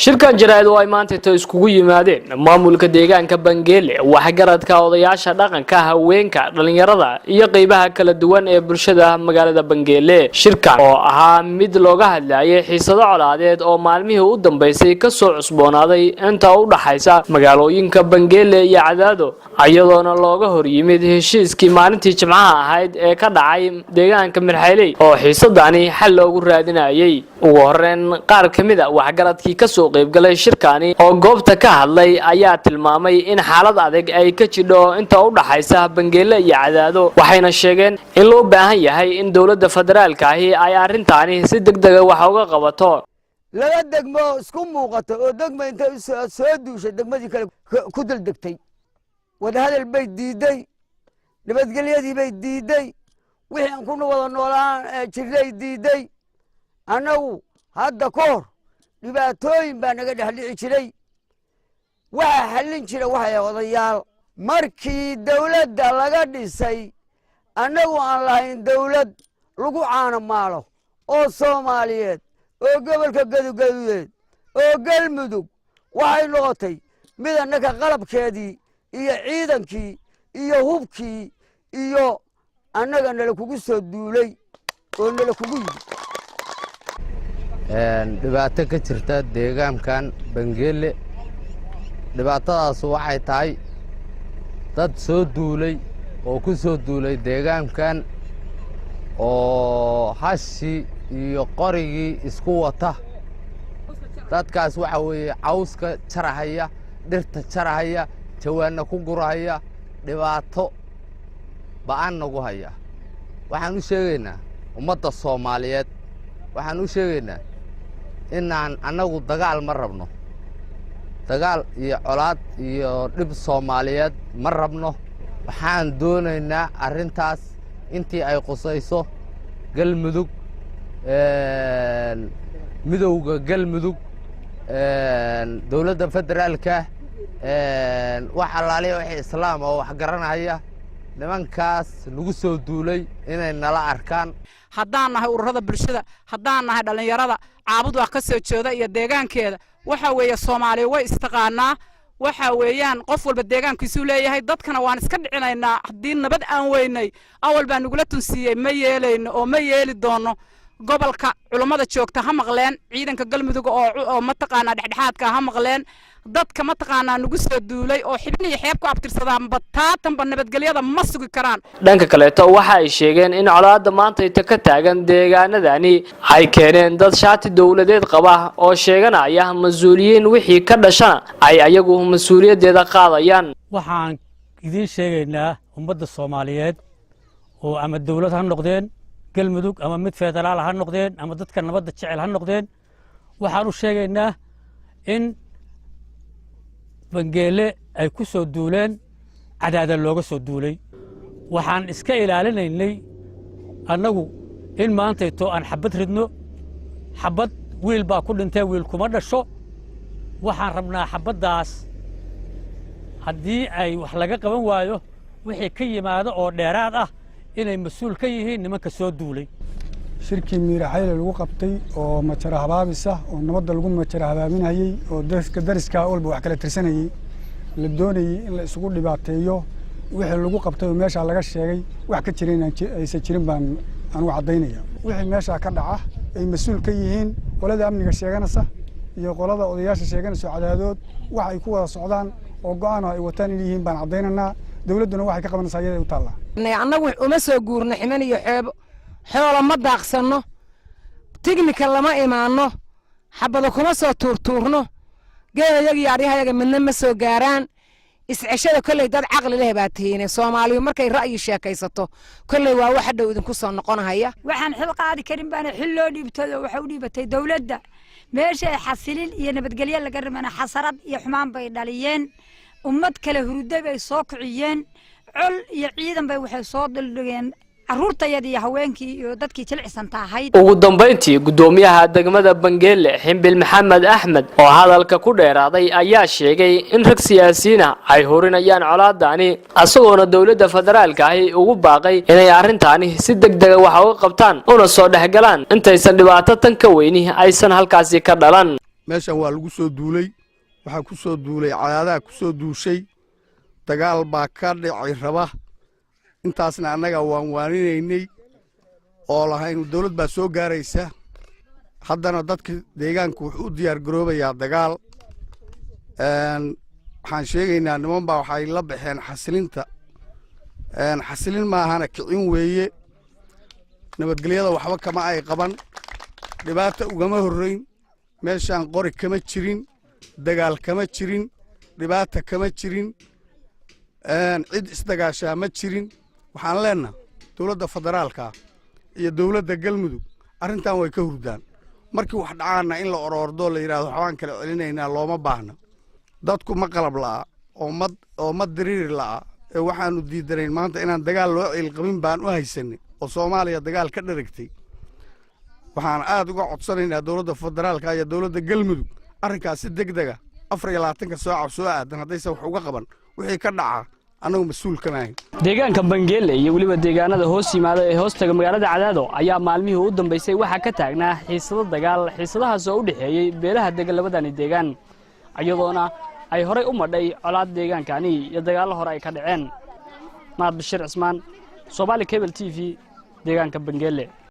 shirkan jaraa'id oo ay maanta iskugu yimaadeen maamulka deegaanka Bangeele waxgaradka odayaasha dhaqanka haweenka dhalinyarada iyo qaybaha kala duwan ee bulshada magaalada Bangeele shirkan oo ahaa mid looga hadlayay xisado colaadeed oo maalmihii u dambeysay ka soo cusboonaaday inta u dhaxaysa magaalooyinka Bangeele iyo Cadaado ayadoona looga hor yimid heshiiskii maalintii Jimcaha ahayd ee ka dhacay deegaanka Mirxayley oo xisadani xal loogu raadinayay ugu horreyn qaar kamid ah waxgaradkii ka soo qaybgalay shirkani oo goobta ka hadlay ayaa tilmaamay in xaalad adag ay ka jidho inta u dhaxaysa Bangeele iyo Cadaado waxayna sheegeen in loo baahan yahay in dowlada federaalka ahi ay arintani si degdeg ah wax uga qabato laga degmo isku muuqato oo degmo inta soo duushay degmadii kale ku daldegtay wada hadal bay diiday nabadgelyadii bay diiday wixii aan ku wada noolaan jirnay diiday anagu hadda koor dhibaatooyin baa naga dhaxlici jiray waxa xallin jiray waxay odayaal markii dowladda laga dhisay anagu aan lahayn dowlad lagu caano maalo oo Soomaaliyeed oo gobolka gadugadudeed oo galmudug waxay noqotay mid annaka qalabkeedii iyo ciidankii iyo hubkii iyo annaga nala kugu soo duulay oo nala kugu yimid dhibaato ka jirta deegaankan Bangeele dhibaatadaas waxay tahay dad soo duulay oo ku soo duulay deegaankan oo hashi iyo qorigii isku wata dadkaas waxa weeye cawska jarahaya dhirta jarahaya jawaana ku gurahaya dhibaato baan nagu haya waxaan u sheegaynaa ummadda Soomaaliyeed waxaan u sheegaynaa inaan anagu dagaal ma rabno dagaal iyo colaad iyo dhib Soomaaliyeed ma rabno waxaan doonaynaa arintaas intii ay qosayso galmudug midowga galmudug dowladda federaalka waxa laaliyo wixii islaam oo wax garanaya nimankaas lagu soo duulay inay nala arkaan haddaan nahay ururada bulshada haddaan nahay dhalinyarada caabud wax ka soo jeeda iyo deegaankeeda waxa weeye Soomaaliya way istaqaanaa waxa weeyaan qof walba deegaankiisu leeyahay dadkana waan iska dhicinaynaa haddii nabad aan weynay awal baan nugula tunsiiyay ma yeelayno oo ma yeeli doono gobolka culimada joogta ha maqleen ciidanka galmudug oo ma taqaana dhexdhexaadka ha maqleen dadka ma taqaana nugu soo duulay oo xibin iyo xeeb ku abtirsadaan bataatan nabadgelyada ma sugi karaan dhanka kale waxa ay sheegeen in colaadda maanta ay ka taagan deegaanadani ay keeneen dad shaati dowladeed qaba oo sheeganaya mas'uuliyiin wixii ka dhashana ay ayagu mas'uuliyadeeda qaadayaan waxaan idin sheegaynaa ummadda Soomaaliyeed oo ama dowlad ha noqdeen galmudug ama mid federaal ha noqdeen ama dadka nabadda jecel ha noqdeen waxaan u sheegaynaa in Bangeele ay ku soo duuleen Cadaado looga soo duulay waxaan iska ilaalinaynay annagu in maantayto aan xabad ridno xabad wiil baa ku dhintay wiil kuma dhasho waxaan rabnaa xabadaas haddii ay wax laga qaban waayo wixii ka yimaado oo dheeraad ah inay mas'uul ka yihiin nimanka soo duulay shirkii Mirxayley lagu qabtay oo majara habaabisa oo nabadda lagu majara habaaminayay oo dariska walba wax kala tirsanayay la doonayay in la isugu dhibaateeyo wixii lagu qabtay meesha laga sheegay wax ka jireen aysan jirin baan anigu cadeynaya wixii meesha ka dhaca ay mas'uul ka yihiin qolada amniga sheeganaysa iyo qolada odayaasha sheeganaysa Cadaadood wax ay ku wada socdaan oo go'aan ay wataan in yihiin baan cadeynanaa dowladuna waxay ka qabanaysaa iyada u taala annagu uma soo guurno ximan iyo xeebo xoolo ma daaqsanno technical lama imaano xabado kuma soo tuurtuurno geeyaga iyo ariyahayaga midna ma soo gaaraan isceshada kolley dad caqli leh baa tihiin Soomaaliyu markay ra'yi sheekaysato kolley waa wax dhow idinku soo noqonaya waxaan xil qaadi karin baan xil loo dhiibtay waxa u dhiibatay dowladda meesha xasilin iyo nabadgelyo laga rimana xasarad iyo xumaan bay dhaliyeen ummad kale huruday bay soo kiciyeen col iyo ciidan bay waxay soo dildhigeen carruurtayada iyo haweenkii iyo dadkii jilicsan tahay ugu dambeyntii gudoomiyaha degmada Bangeele Ximbil Maxamed Axmed oo hadalka ku dheeraaday ayaa sheegay in rag siyaasiyiin ah ay horinayaan colaadani asagoona dowladda federaalka ahi ugu baaqay inay arintani si degdeg ah wax uga qabtaan una soo dhaxgalaan intaysan dhibaato tan ka weyni aysan halkaasi ka dhalan meeshan waa lagu soo duulay waxaa ku soo duulay cadaadaha ku soo duushay dagaal baa ka dhicay raba intaasna annaga waan waaninaynay oo lahayn dowlad baa soo gaaraysa haddana dadka deegaanku wuxuu u diyaar garoobayaa dagaal waxaan sheegaynaa niman baa waxay la baxeen xasilinta xasilin maahana kicin weeye nabadgelyada waxba kama ay qaban dhibaata ugama horrayn meeshaan qori kama jirin dagaal kama jirin dhibaata kama jirin cid isdagaashaa ma jirin waxaan leenahay dowladda federaalka iyo dowladda galmudug arrintan way ka hurdaan markii wax dhacaana in la oroordo la yiraahdo waxaan kala celinaynaa looma baahna dadku ma qalab la'a oo ma diriir la'a ee waxaanu diidanayn maanta inaan dagaal loo ciilqabin baan u haysanay oo Soomaaliya dagaal ka dharagtay waxaan aad uga codsanaynaa dowladda federaalka iyo dowladda galmudug arrinkaas si degdeg ah 24 saac soo aadan hadaysan wax uga qaban wixii ka dhaca anagu mas'uul kama ahayn deegaanka Bangeele iyo waliba deegaanada hoos yimaada ee hoostaga magaalada Cadaado ayaa maalmihii u dambeysay waxa ka taagnaa xiisado dagaal xiisadahaas oo u dhaxeeyay beelaha deegaanadani deegaan ayadoona ay horay u madhay colaad deegaankani iyo dagaal hore ay ka dhaceen maad bashir Cismaan Somali Cable TV deegaanka Bangeele